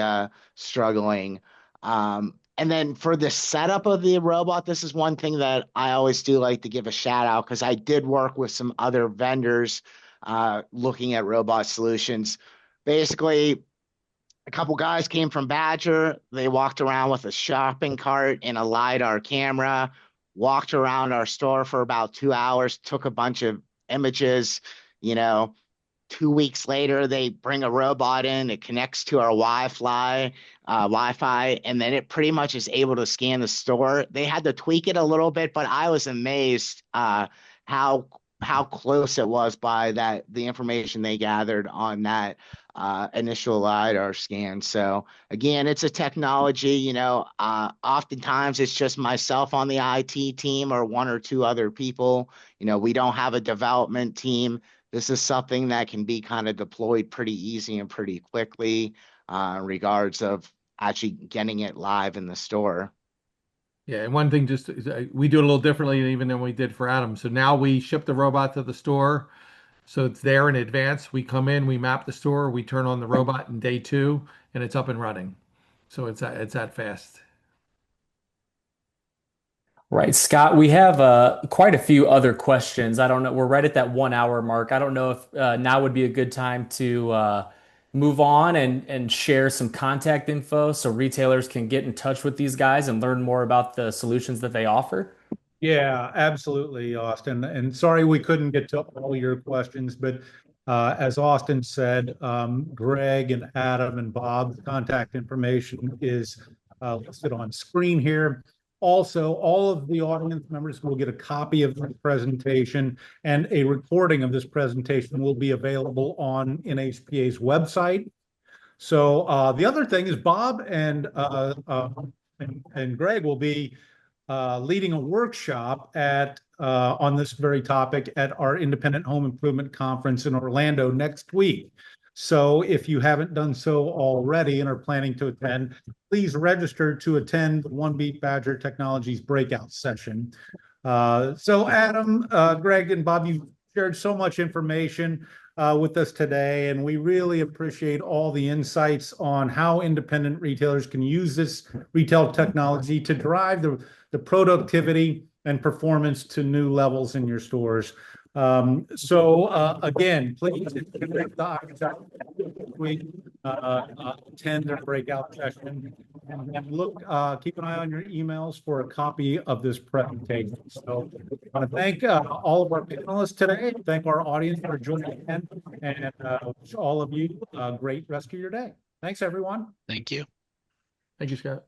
struggling. And then for the setup of the robot, this is one thing that I always do like to give a shout out because I did work with some other vendors looking at robot solutions. Basically, a couple guys came from Badger. They walked around with a shopping cart and a LiDAR camera, walked around our store for about 2 hours, took a bunch of images, you know, 2 weeks later, they bring a robot in. It connects to our Wi-Fi, and then it pretty much is able to scan the store. They had to tweak it a little bit, but I was amazed how how close it was by the information they gathered on that initial LiDAR scan. So again, it's a technology. Oftentimes it's just myself on the IT team or one or two other people. We don't have a development team. This is something that can be kind of deployed pretty easy and pretty quickly in regards of actually getting it live in the store. Yeah, and one thing just we do it a little differently even than we did for Adam. So now we ship the robot to the store. So it's there in advance. We come in, we map the store, we turn on the robot in day 2, and it's up and running. So it's that fast. Right, Scott, we have quite a few other questions. I don't know. We're right at that 1 hour mark. I don't know if now would be a good time to move on and share some contact info so retailers can get in touch with these guys and learn more about the solutions that they offer. Yeah, absolutely, Austin. And sorry we couldn't get to all your questions, but as Austin said, Greg and Adam and Bob's contact information is listed on screen here. Also, all of the audience members will get a copy of this presentation, and a recording of this presentation will be available on NHPA's website. So the other thing is Bob and Greg will be leading a workshop on this very topic at our Independent Home Improvement Conference in Orlando next week. So if you haven't done so already and are planning to attend, please register to attend the One Beat Badger Technologies breakout session. So Adam, Greg, and Bob, you shared so much information with us today, and we really appreciate all the insights on how independent retailers can use this retail technology to drive the productivity and performance to new levels in your stores. Again, please attend their breakout session, and look, keep an eye on your emails for a copy of this presentation. So I want to thank all of our panelists today, thank our audience for joining in, and wish all of you a great rest of your day. Thanks, everyone. Thank you. Thank you, Scott.